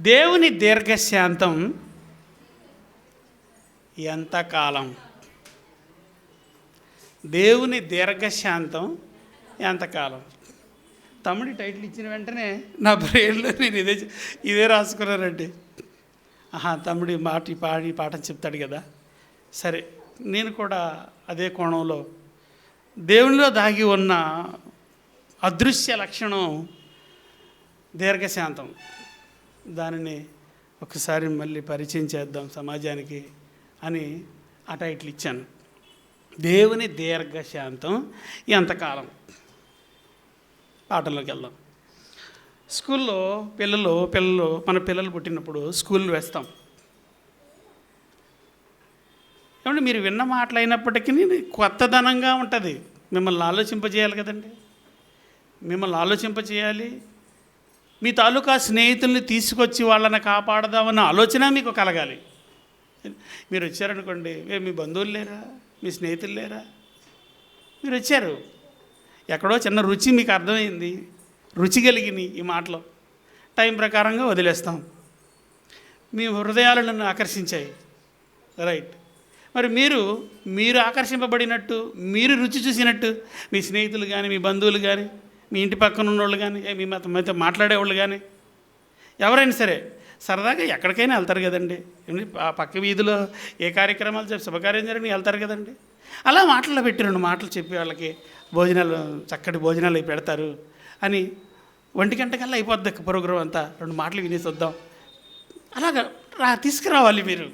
దేవుని దీర్ఘశాంతం ఎంతకాలం? దేవుని దీర్ఘశాంతం ఎంతకాలం? తమ్ముడి టైటిల్ ఇచ్చిన వెంటనే నా బ్రెయిన్లో నేను ఇదే రాసుకున్నానండి. తమ్ముడి పాఠం చెప్తాడు కదా, సరే నేను కూడా అదే కోణంలో దేవునిలో దాగి ఉన్న అదృశ్య లక్షణం దీర్ఘశాంతం, దానిని ఒకసారి మళ్ళీ పరిచయం చేద్దాం సమాజానికి అని ఆ టైటిల్ ఇచ్చాను. దేవుని దీర్ఘశాంతం ఎంతకాలం? పాటల్లోకి వెళ్దాం. స్కూల్లో మన పిల్లలు పుట్టినప్పుడు స్కూల్లో వేస్తాం. ఏమంటే మీరు విన్న మాటలు అయినప్పటికీ కొత్తదనంగా ఉంటుంది. మిమ్మల్ని ఆలోచింపజేయాలి కదండి, మిమ్మల్ని ఆలోచింపజేయాలి. మీ తాలూకా స్నేహితుల్ని తీసుకొచ్చి వాళ్ళని కాపాడదామన్న ఆలోచన మీకు కలగాలి. మీరు వచ్చారనుకోండి, మీ బంధువులు లేరా, మీ స్నేహితులు లేరా, మీరు వచ్చారు, ఎక్కడో చిన్న రుచి మీకు అర్థమైంది, రుచి కలిగిన ఈ మాటలు టైం ప్రకారంగా వదిలేస్తాం. మీ హృదయాలను ఆకర్షించాయి, రైట్. మరి మీరు ఆకర్షింపబడినట్టు, మీరు రుచి చూసినట్టు మీ స్నేహితులు కానీ, మీ బంధువులు కానీ, మీ ఇంటి పక్కన ఉన్నోళ్ళు కానీ, మీతో మాట్లాడేవాళ్ళు కానీ ఎవరైనా సరే సరదాగా ఎక్కడికైనా వెళ్తారు కదండి. పక్క వీధిలో ఏ కార్యక్రమాలు శుభకార్యం జరిగినా వెళ్తారు కదండి. అలా మాటల్లో పెట్టి 2 మాటలు చెప్పి వాళ్ళకి చక్కటి భోజనాలు అవి పెడతారు అని 1 గంటకల్లా అయిపోద్ది ప్రోగ్రాం అంతా. 2 మాటలు వినేసి వద్దాం అలాగా తీసుకురావాలి మీరు.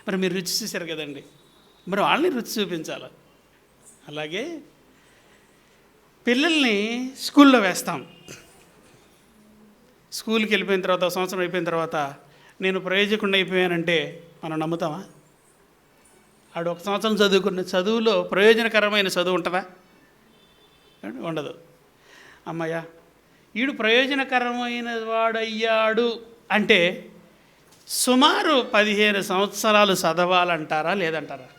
మరి మీరు రుచి చూశారు కదండి, మరి వాళ్ళని రుచి చూపించాలి. అలాగే పిల్లల్ని స్కూల్లో వేస్తాం. స్కూల్కి వెళ్ళిపోయిన తర్వాత, సంవత్సరం అయిపోయిన తర్వాత నేను ప్రయోజకుడిని అయిపోయానంటే మనం నమ్ముతామా? ఆడు 1 సంవత్సరం చదువుకున్న చదువులో ప్రయోజనకరమైన చదువు ఉంటుందా? ఉండదు. అమ్మయ్య వీడు ప్రయోజనకరమైన వాడయ్యాడు అంటే సుమారు 15 సంవత్సరాలు చదవాలంటారా లేదంటారా?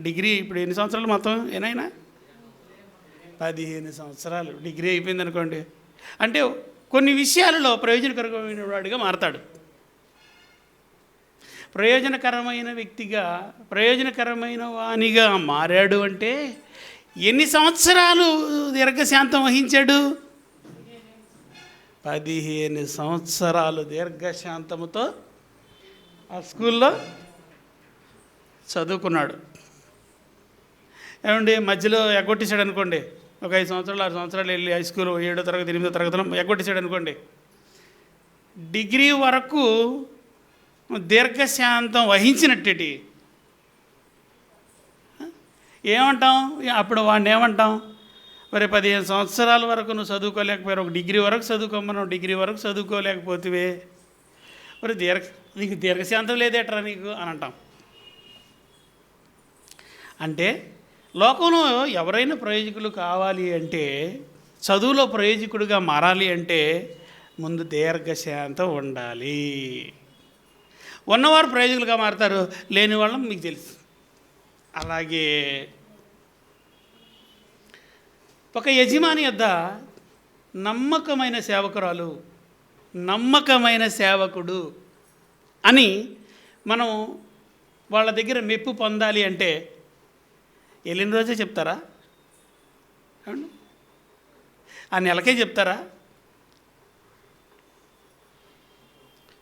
డిగ్రీ ఇప్పుడు ఎన్ని సంవత్సరాలు మొత్తం ఏనైనా? 15 సంవత్సరాలు డిగ్రీ అయిపోయింది అనుకోండి. అంటే కొన్ని విషయాలలో ప్రయోజనకరమైన వాడిగా మారతాడు. ప్రయోజనకరమైన వ్యక్తిగా, ప్రయోజనకరమైన వానిగా మారాడు అంటే ఎన్ని సంవత్సరాలు దీర్ఘశాంతం వహించాడు? 15 సంవత్సరాలు దీర్ఘశాంతముతో ఆ స్కూల్లో చదువుకున్నాడు. ఏమండి మధ్యలో ఎగ్గొట్టేశాడు అనుకోండి, ఒక 5 సంవత్సరాలు 6 సంవత్సరాలు వెళ్ళి హై స్కూల్ 7వ తరగతి 8వ తరగతిలో ఎగ్గొట్టేశాడు అనుకోండి, డిగ్రీ వరకు దీర్ఘశాంతం వహించినట్టేటి ఏమంటాం? అప్పుడు వాడిని ఏమంటాం? మరి 15 సంవత్సరాల వరకు నువ్వు చదువుకోలేకపోయావు, ఒక డిగ్రీ వరకు చదువుకోమన్నావు, డిగ్రీ వరకు చదువుకోలేకపోతే మరి నీకు దీర్ఘశాంతం లేదేట్రా నీకు అని అంటాం. అంటే లోకంలో ఎవరైనా ప్రయోజకులు కావాలి అంటే, చదువులో ప్రయోజకుడిగా మారాలి అంటే ముందు దీర్ఘశాంతం ఉండాలి. ఉన్నవారు ప్రయోజకులుగా మారుతారు, లేని వాళ్ళం మీకు తెలుసు. అలాగే ఒక యజమాని వద్ద నమ్మకమైన సేవకురాలు, నమ్మకమైన సేవకుడు అని మనం వాళ్ళ దగ్గర మెప్పు పొందాలి అంటే వెళ్ళిన రోజే చెప్తారా? ఆ నెలకే చెప్తారా?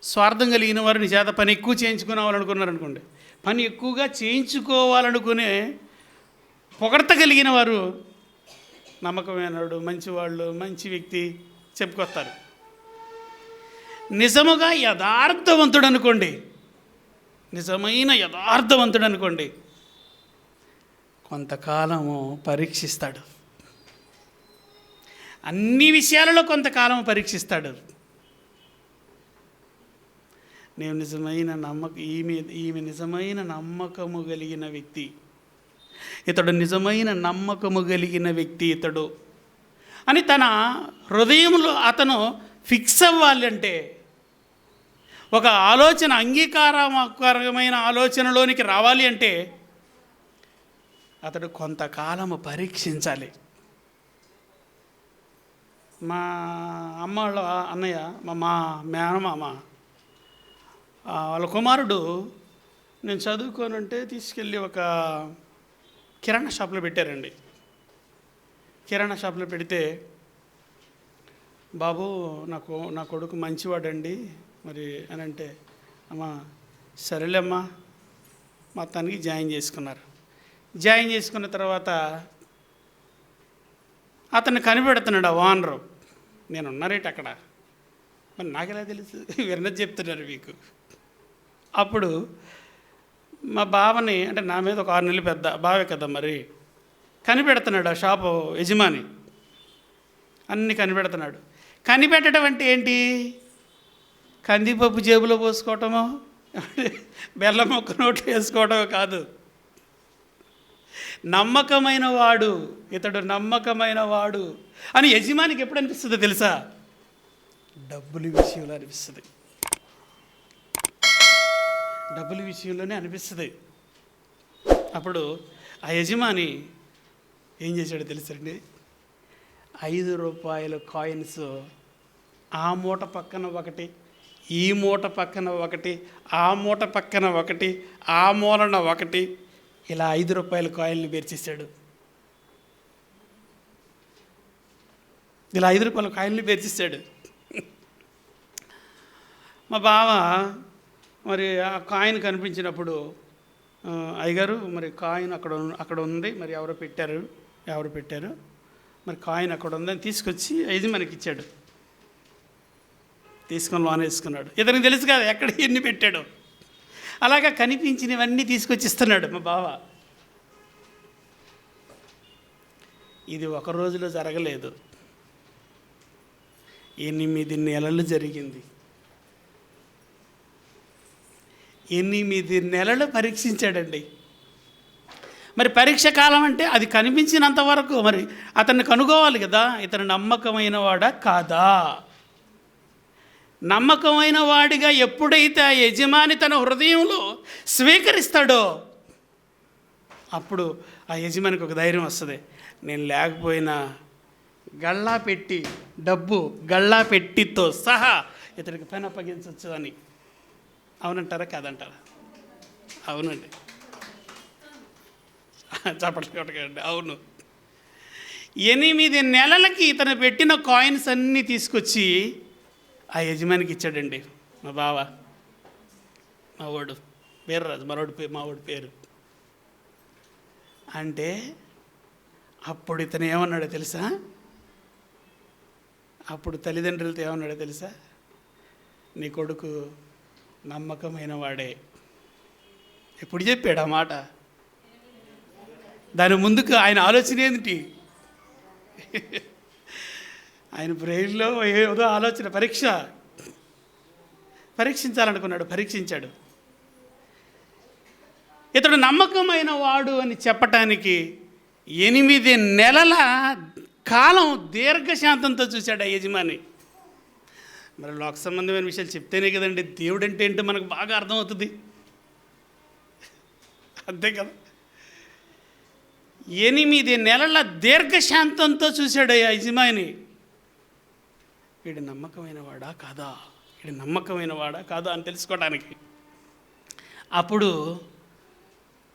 స్వార్థం కలిగిన వారు నీ చేత పని ఎక్కువ చేయించుకోవాలనుకున్నారనుకోండి, పని ఎక్కువగా చేయించుకోవాలనుకునే పొగడ్త కలిగిన వారు నమ్మకమైనవాడు, మంచివాళ్ళు, మంచి వ్యక్తి చెప్పుకొస్తారు. నిజముగా యథార్థవంతుడు అనుకోండి, నిజమైన యథార్థవంతుడు అనుకోండి, కొంతకాలము పరీక్షిస్తాడు. అన్ని విషయాలలో కొంతకాలం పరీక్షిస్తాడు. నేను నిజమైన ఈమె నిజమైన నమ్మకము కలిగిన వ్యక్తి, ఇతడు నిజమైన నమ్మకము కలిగిన వ్యక్తి ఇతడు అని తన హృదయంలో అతను ఫిక్స్ అవ్వాలి అంటే, ఒక ఆలోచన అంగీకారమైన ఆలోచనలోనికి రావాలి అంటే అతడు కొంతకాలము పరీక్షించాలి. మా అమ్మ వాళ్ళ అన్నయ్య మా మేనమామ వాళ్ళ కుమారుడు నేను చదువుకోనంటే తీసుకెళ్ళి ఒక కిరాణా షాప్లో పెట్టారండి. కిరాణా షాప్లో పెడితే, బాబు నా కొడుకు మంచివాడండి మరి అని అంటే, అమ్మా సరేలేమ్మా మొత్తానికి జాయిన్ చేసుకున్నారు. జాయిన్ చేసుకున్న తర్వాత అతన్ని కనిపెడుతున్నాడు ఆ ఓనరు. నేను ఉన్నారేటి అక్కడ, మరి నాకెలా తెలుసు, విన్నది చెప్తున్నారు మీకు. అప్పుడు మా బావని, అంటే నా మీద ఒక 6 నెలలు పెద్ద బావే కదా, మరి కనిపెడుతున్నాడు ఆ షాపు యజమాని. అన్నీ కనిపెడుతున్నాడు. కనిపెట్టడం అంటే ఏంటి? కందిపప్పు జేబులో పోసుకోవటమో బెల్లం మొక్క నోట్లో వేసుకోవటమో కాదు. నమ్మకమైన వాడు, ఇతడు నమ్మకమైన వాడు అని యజమానికి ఎప్పుడు అనిపిస్తుందో తెలుసా? డబ్బుల విషయంలో అనిపిస్తుంది. డబ్బుల విషయంలోనే అనిపిస్తుంది. అప్పుడు ఆ యజమాని ఏం చేశాడో తెలుసండి? 5 రూపాయల కాయిన్స్ ఆ మూట పక్కన ఒకటి, ఈ మూట పక్కన ఒకటి, ఆ మూట పక్కన ఒకటి, ఆ మూలన ఒకటి, ఇలా 5 రూపాయల కాయిన్లు పేర్చేశాడు. ఇలా 5 రూపాయల కాయిన్లు పేర్చేశాడు. మా బావ మరి ఆ కాయిన్ కనిపించినప్పుడు, అయ్యగారు మరి కాయిన్ అక్కడ ఉంది, మరి ఎవరు పెట్టారు మరి కాయిన్ అక్కడ ఉందని తీసుకొచ్చి యజమానికి ఇచ్చాడు. తీసుకొని లోన్ వేసుకున్నాడు. ఇతనికి తెలుసు కదా ఎక్కడ ఎన్ని పెట్టాడు. అలాగా కనిపించినవన్నీ తీసుకొచ్చి ఇస్తున్నాడు మా బావ. ఇది ఒక రోజులో జరగలేదు, 8 నెలలు జరిగింది. 8 నెలలు పరీక్షించాడండి. మరి పరీక్ష కాలం అంటే అది కనిపించినంత వరకు మరి అతన్ని కనుగోవాలి కదా, ఇతను నమ్మకమైన వాడా కాదా. నమ్మకమైన వాడిగా ఎప్పుడైతే ఆ యజమాని తన హృదయంలో స్వీకరిస్తాడో అప్పుడు ఆ యజమానికి ఒక ధైర్యం వస్తుంది. నేను లేకపోయినా గళ్ళా పెట్టితో సహా ఇతనికి పని అప్పగించవచ్చు అని. అవునంటారా కాదంటారా? అవునండి, చప్పట్లండి. అవును. 8 నెలలకి ఇతను పెట్టిన కాయిన్స్ అన్నీ తీసుకొచ్చి ఆ యజమానికి ఇచ్చాడండి మా బావ. మావాడు పేరు రాజు, మావాడు పేరు. అంటే అప్పుడు ఇతను ఏమన్నాడో తెలుసా? అప్పుడు తల్లిదండ్రులతో ఏమన్నాడో తెలుసా? నీ కొడుకు నమ్మకమైన వాడే. ఎప్పుడు చెప్పాడు ఆ మాట? దాని ముందుకు ఆయన ఆలోచన ఏంటి? ఆయన బ్రెయిన్లో ఏదో ఆలోచన, పరీక్షించాలనుకున్నాడు, పరీక్షించాడు. ఇతడు నమ్మకమైన వాడు అని చెప్పటానికి 8 నెలల కాలం దీర్ఘశాంతంతో చూశాడు ఆ యజమాని. మరి లోక సంబంధమైన విషయాలు చెప్తేనే కదండి దేవుడు అంటే ఏంటో మనకు బాగా అర్థమవుతుంది, అంతే కదా. 8 నెలల దీర్ఘశాంతంతో చూశాడు ఆ యజమాని. వీడు నమ్మకమైన వాడా కాదా అని తెలుసుకోవడానికి. అప్పుడు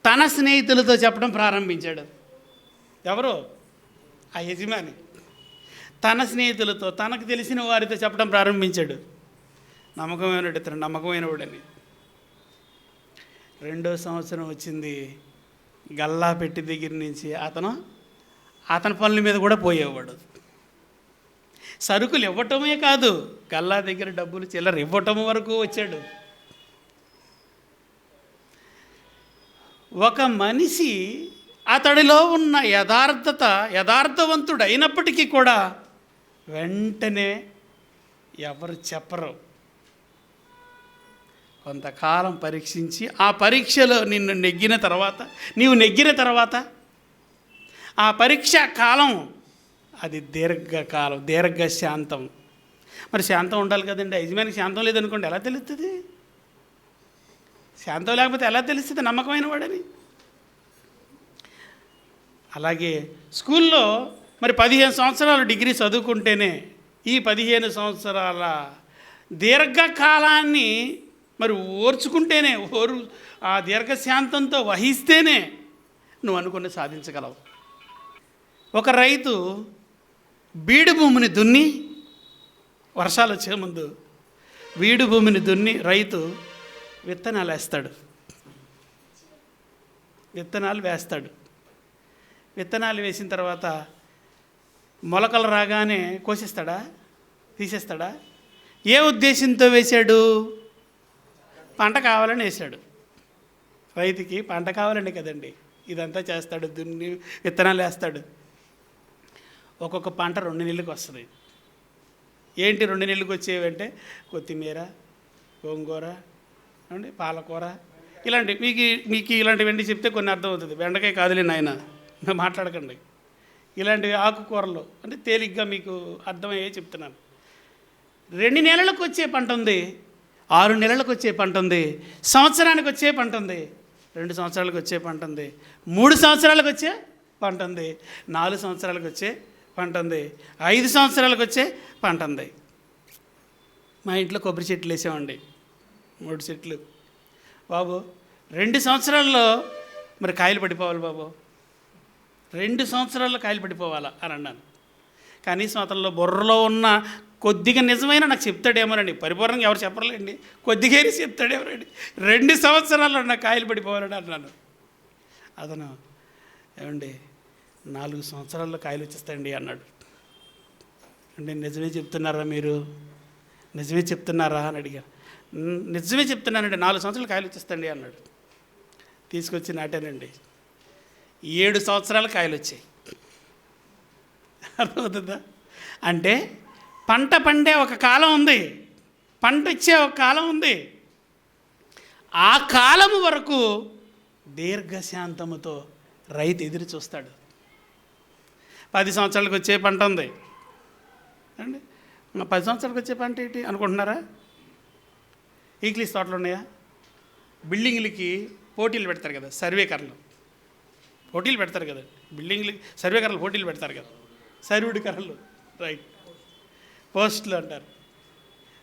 తన స్నేహితులతో చెప్పడం ప్రారంభించాడు. ఎవరు? ఆ యజమాని తన స్నేహితులతో, తనకు తెలిసిన వారితో చెప్పడం ప్రారంభించాడు. నమ్మకమైన వాడని. 2వ సంవత్సరం వచ్చింది. గల్లా పెట్టి దగ్గర నుంచి అతని పనుల మీద కూడా పోయేవాడు. సరుకులు ఇవ్వటమే కాదు, గల్లా దగ్గర డబ్బులు చిల్లర ఇవ్వటం వరకు వచ్చాడు. ఒక మనిషి అతడిలో ఉన్న యథార్థవంతుడు అయినప్పటికీ కూడా వెంటనే ఎవరు చెప్పరు. కొంతకాలం పరీక్షించి ఆ పరీక్షలో నీవు నెగ్గిన తర్వాత ఆ పరీక్షా కాలం అది దీర్ఘశాంతం. మరి శాంతం ఉండాలి కదండి. యజమానికి శాంతం లేదనుకోండి, ఎలా తెలుస్తుంది? శాంతం లేకపోతే ఎలా తెలుస్తుంది నమ్మకమైన వాడని? అలాగే స్కూల్లో మరి 15 సంవత్సరాలు డిగ్రీ చదువుకుంటేనే ఈ 15 సంవత్సరాల దీర్ఘకాలాన్ని మరి ఓర్చుకుంటేనే ఆ దీర్ఘశాంతంతో వహిస్తేనే నువ్వు అనుకుని సాధించగలవు. ఒక రైతు బీడు భూమిని దున్ని, వర్షాలు వచ్చే ముందు బీడు భూమిని దున్ని రైతు విత్తనాలు వేస్తాడు. విత్తనాలు వేసిన తర్వాత మొలకలు రాగానే కోసిస్తాడా, తీసేస్తాడా? ఏ ఉద్దేశంతో వేశాడు? పంట కావాలని వేశాడు. రైతుకి పంట కావాలండి కదండి ఇదంతా చేస్తాడు, దున్ని విత్తనాలు వేస్తాడు. ఒక్కొక్క పంట 2 నెలలకు వస్తుంది. ఏంటి 2 నెలలకు వచ్చేవంటే కొత్తిమీర, గోంగూర అండి, పాలకూర, ఇలాంటి మీకు ఇలాంటివన్నీ చెప్తే కొన్ని అర్థమవుతుంది. బెండకాయ కాదులే నాయన, మాట్లాడకండి. ఇలాంటివి ఆకుకూరలు అంటే తేలిగ్గా మీకు అర్థమయ్యే చెప్తున్నాను. 2 నెలలకు వచ్చే పంట ఉంది, 6 నెలలకు వచ్చే పంట ఉంది, సంవత్సరానికి వచ్చే పంట ఉంది, 2 సంవత్సరాలకు వచ్చే పంట ఉంది, 3 సంవత్సరాలకు వచ్చే పంట ఉంది, 4 సంవత్సరాలకు వచ్చే పంట ఉంది, 5 సంవత్సరాలకు వచ్చే పంట ఉంది. మా ఇంట్లో కొబ్బరి చెట్లు వేసామండి, 3 చెట్లు. బాబు 2 సంవత్సరాల్లో మరి కాయలు పడిపోవాలి బాబు, 2 సంవత్సరాల్లో కాయలు పడిపోవాలా అని అన్నాను. కనీసం అతనిలో బుర్రలో ఉన్న కొద్దిగా నిజమైన నాకు చెప్తాడేమోనండి, పరిపూర్ణంగా ఎవరు చెప్పలేండి, కొద్దిగా చెప్తాడేమోనండి. 2 సంవత్సరాల్లో నా కాయలు పడిపోవాలని అన్నాను. అతను ఏమండి 4 సంవత్సరాల్లో కాయలు వచ్చేస్తాయండి అన్నాడు. అంటే నిజమే చెప్తున్నారా మీరు, నిజమే చెప్తున్నారా అని అడిగాను. నిజమే చెప్తున్నానండి, 4 సంవత్సరాలు కాయలు వచ్చేస్తాయండి అన్నాడు. తీసుకొచ్చి నాటానండి, 7 సంవత్సరాలు కాయలు వచ్చాయి. అర్థమవుతుందా? అంటే పంట పండే ఒక కాలం ఉంది, పంట ఇచ్చే ఒక కాలం ఉంది. ఆ కాలము వరకు దీర్ఘశాంతముతో రైతు ఎదురు చూస్తాడు. 10 సంవత్సరాలకు వచ్చే పంట ఉంది అండి, 10 సంవత్సరాలకు వచ్చే పంట ఏంటి అనుకుంటున్నారా? ఈక్లీస్ తోటలు ఉన్నాయా? బిల్డింగ్లకి పోటీలు పెడతారు కదా, సర్వేకర్లు పోటీలు పెడతారు కదా, బిల్డింగ్లకి సర్వేకర్లు పోటీలు పెడతారు కదా, సర్వుడి కర్రలు, రైట్, పోస్టులు అంటారు.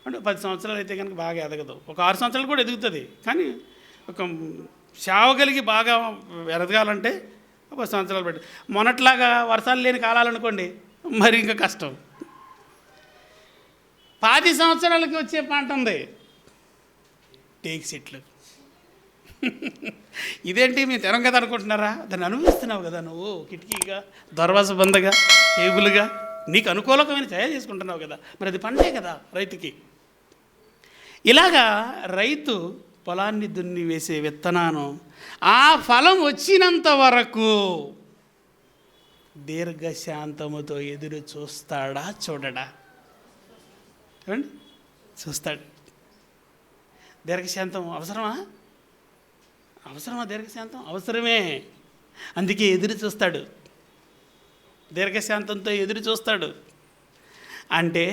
అంటే 10 సంవత్సరాలు అయితే కనుక బాగా ఎదగదు, ఒక 6 సంవత్సరాలు కూడా ఎదుగుతుంది. కానీ ఒక సేవగలిగి బాగా ఎదగాలంటే 10 సంవత్సరాలు పెట్టి, మొన్నట్లాగా వర్షాలు లేని కాలాలనుకోండి మరి ఇంకా కష్టం. 10 సంవత్సరాలకి వచ్చే పంట ఉంది, టేక్ సెట్లు. ఇదేంటి మేము తెరం కదా అనుకుంటున్నారా? దాన్ని అనుభవిస్తున్నావు కదా నువ్వు, కిటికీగా, దర్వాజ బందగా, టేబుల్గా నీకు అనుకూలకమైన తయారు చేసుకుంటున్నావు కదా, మరి అది పండే కదా రైతుకి. ఇలాగా రైతు పొలాన్ని దున్ని వేసే విత్తనాను ఆ ఫలం వచ్చినంత వరకు దీర్ఘశాంతముతో ఎదురు చూస్తాడా, చూడడా? ఏమండి, చూస్తాడు. దీర్ఘశాంతం అవసరమా? దీర్ఘశాంతం అవసరమే. అందుకే ఎదురు చూస్తాడు, దీర్ఘశాంతంతో ఎదురు చూస్తాడు. అంటే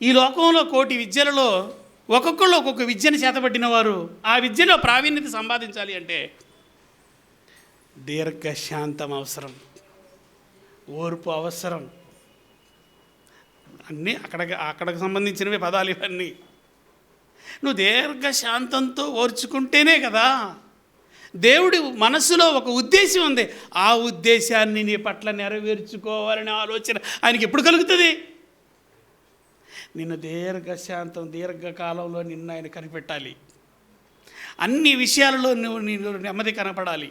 ఈ లోకంలో 1,000,000 విద్యలలో ఒక్కొక్కళ్ళు ఒక్కొక్క విద్యను చేతబట్టిన వారు ఆ విద్యలో ప్రావీణ్యత సంపాదించాలి అంటే దీర్ఘశాంతం అవసరం, ఓర్పు అవసరం. అన్నీ అక్కడికి సంబంధించినవి పదాలు ఇవన్నీ. నువ్వు దీర్ఘశాంతంతో ఓర్చుకుంటేనే కదా దేవుడి మనసులో ఒక ఉద్దేశం ఉంది, ఆ ఉద్దేశాన్ని నీ పట్ల నెరవేర్చుకోవాలనే ఆలోచన ఆయనకి ఎప్పుడు కలుగుతుంది? నిన్ను దీర్ఘకాలంలో నిన్ను ఆయన కనిపెట్టాలి. అన్ని విషయాలలో నీలో నెమ్మది కనపడాలి,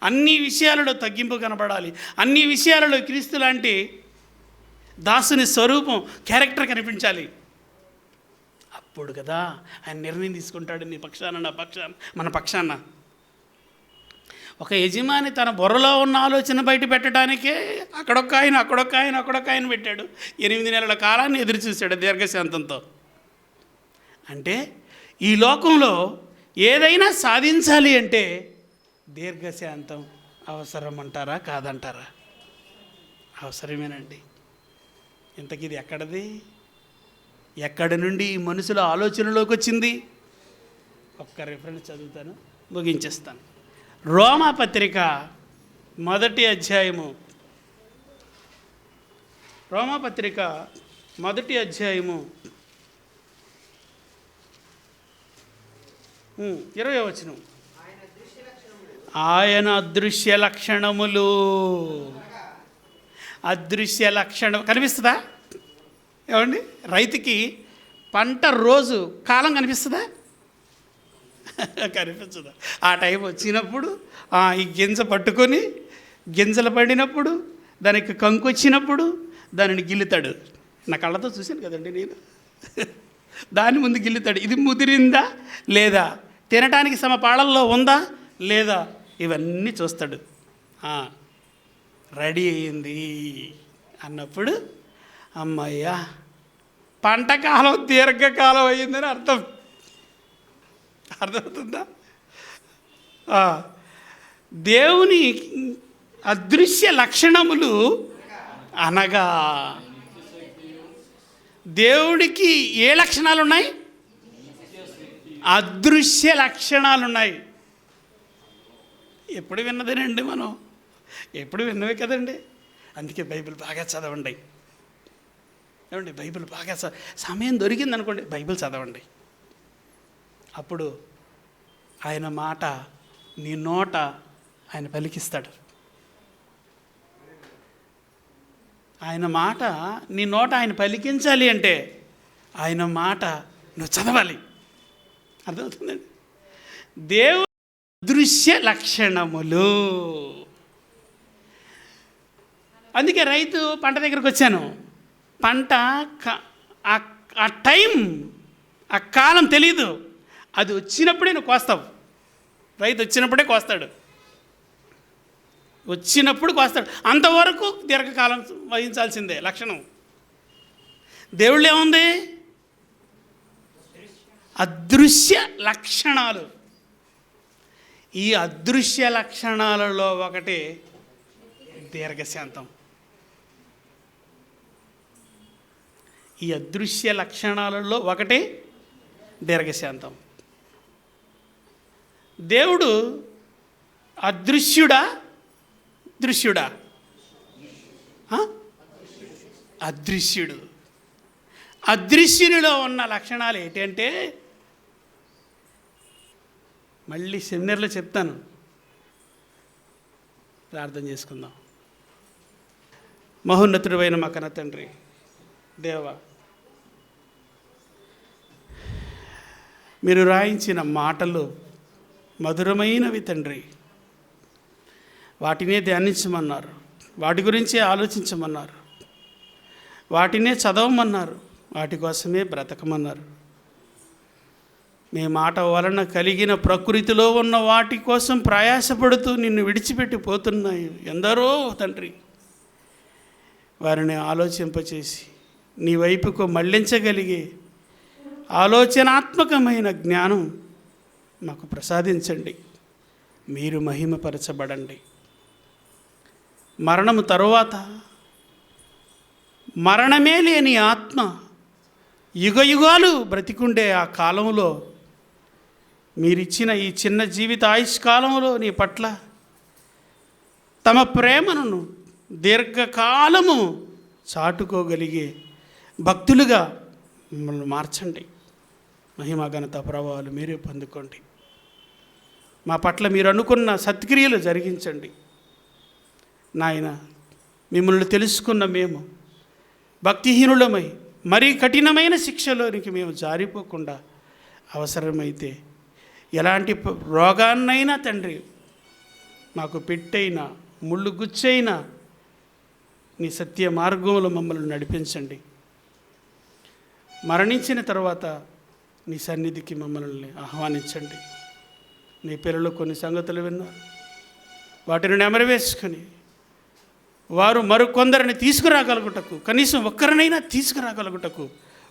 అన్ని విషయాలలో తగ్గింపు కనపడాలి, అన్ని విషయాలలో క్రీస్తు లాంటి దాసుని స్వరూపం, క్యారెక్టర్ కనిపించాలి. అప్పుడు కదా ఆయన నిర్ణయం తీసుకుంటాడు నీ పక్షాన, నా పక్షాన, మన పక్షాన. ఒక యజమాని తన బుర్రలో ఉన్న ఆలోచన బయట పెట్టడానికే అక్కడొక్క ఆయన పెట్టాడు. 8 నెలల కాలాన్ని ఎదురు చూశాడు దీర్ఘశాంతంతో. అంటే ఈ లోకంలో ఏదైనా సాధించాలి అంటే దీర్ఘశాంతం అవసరం అంటారా, కాదంటారా? అవసరమేనండి. ఇంతకీ ఇది ఎక్కడిది? ఎక్కడి నుండి ఈ మనుషుల ఆలోచనలోకి వచ్చింది? ఒక్క రిఫరెన్స్ చదువుతాను, ముగించేస్తాను. రోమాపత్రిక 1వ అధ్యాయము, రోమాపత్రిక మొదటి అధ్యాయము 20వ వచనం. ఆయన అదృశ్య లక్షణములు. అదృశ్య లక్షణం కనిపిస్తుందా? ఏమండి, రైతుకి పంట రోజు కాలం కనిపిస్తుందా? కనిపించదా? ఆ టైం వచ్చినప్పుడు ఈ గింజ పట్టుకొని గింజలు పడినప్పుడు, దానికి కంకు వచ్చినప్పుడు దానిని గిల్లుతాడు. నా కళ్ళతో చూశాను కదండి నేను. దాని ముందు గిల్లుతాడు. ఇది ముదిరిందా లేదా, తినటానికి సమపాళల్లో ఉందా లేదా, ఇవన్నీ చూస్తాడు. రెడీ అయింది అన్నప్పుడు అమ్మయ్యా పంట కాలం దీర్ఘకాలం అయ్యిందని అర్థమవుతుందా? దేవుని అదృశ్య లక్షణములు అనగా దేవుడికి ఏ లక్షణాలు ఉన్నాయి? అదృశ్య లక్షణాలు ఉన్నాయి. ఎప్పుడు విన్నదేనండి మనం, ఎప్పుడు విన్నవే కదండి. అందుకే బైబిల్ బాగా చదవండి. ఏమండి, బైబిల్ బాగా సమయం దొరికింది అనుకోండి, బైబిల్ చదవండి. అప్పుడు ఆయన మాట నీ నోట ఆయన పలికిస్తాడు. ఆయన మాట నీ నోట ఆయన పలికించాలి అంటే ఆయన మాట నువ్వు చదవాలి. అర్థమవుతుందండి? దేవుని దృశ్య లక్షణములు. అందుకే రైతు పంట దగ్గరకు వచ్చాను. పంట ఆ టైం, ఆ కాలం తెలీదు. అది వచ్చినప్పుడే నువ్వు కోస్తావు. రైతు వచ్చినప్పుడే కోస్తాడు. వచ్చినప్పుడు కోస్తాడు. అంతవరకు దీర్ఘకాలం వహించాల్సిందే లక్షణం. దేవుళ్ళు ఏముంది? అదృశ్య లక్షణాలు. ఈ అదృశ్య లక్షణాలలో ఒకటి దీర్ఘశాంతం. ఈ అదృశ్య లక్షణాలలో ఒకటి దీర్ఘశాంతం. దేవుడు అదృశ్యుడా దృశ్యుడా? అదృశ్యుడు. అదృశ్యునిలో ఉన్న లక్షణాలు ఏంటంటే, మళ్ళీ సెమినార్లో చెప్తాను, ప్రార్థన చేసుకుందాం. మహోన్నతుడైన మా కన్న తండ్రి దేవా, మీరు రాయించిన మాటలు మధురమైనవి తండ్రి. వాటినే ధ్యానించమన్నారు, వాటి గురించే ఆలోచించమన్నారు, వాటినే చదవమన్నారు, వాటి కోసమే బ్రతకమన్నారు. మీ మాట వలన కలిగిన ప్రకృతిలో ఉన్న వాటి కోసం ప్రయాసపడుతూ నిన్ను విడిచిపెట్టి పోతున్నాయి ఎందరో తండ్రి. వారిని ఆలోచింపచేసి నీ వైపుకు మళ్లించగలిగే ఆలోచనాత్మకమైన జ్ఞానం మాకు ప్రసాదించండి. మీరు మహిమపరచబడండి. మరణము తరువాత మరణమే లేని ఆత్మ యుగయుగాలు బ్రతికుండే ఆ కాలంలో, మీరిచ్చిన ఈ చిన్న జీవిత ఆయుష్కాలంలో నీ పట్ల తమ ప్రేమను దీర్ఘకాలము చాటుకోగలిగే భక్తులుగా మిమ్మల్ని మార్చండి. మహిమ ఘనత ప్రభావాలు మీరే పొందుకోండి. మా పట్ల మీరు అనుకున్న సత్క్రియలు జరిగించండి. నాయన, మిమ్మల్ని తెలుసుకున్న మేము భక్తిహీనులమై మరీ కఠినమైన శిక్షలోనికి మేము జారిపోకుండా, అవసరమైతే ఎలాంటి రోగాన్నైనా తండ్రి మాకు పెట్టైనా ముళ్ళు గుచ్చైనా నీ సత్య మార్గంలో మమ్మల్ని నడిపించండి. మరణించిన తర్వాత నీ సన్నిధికి మమ్మల్ని ఆహ్వానించండి. నీ పిల్లలు కొన్ని సంగతులు విన్నారు, వాటిని నెమరవేసుకొని వారు మరికొందరిని తీసుకురాగలుగుటకు, కనీసం ఒక్కరినైనా తీసుకురాగలుగుటకు,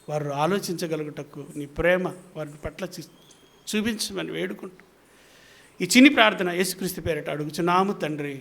వారు ఆలోచించగలుగుటకు నీ ప్రేమ వారి పట్ల చూపించమని వేడుకుంటూ ఈ చిన్ని ప్రార్థన యేసుక్రీస్తు పేరిట అడుగుచున్నాము తండ్రి.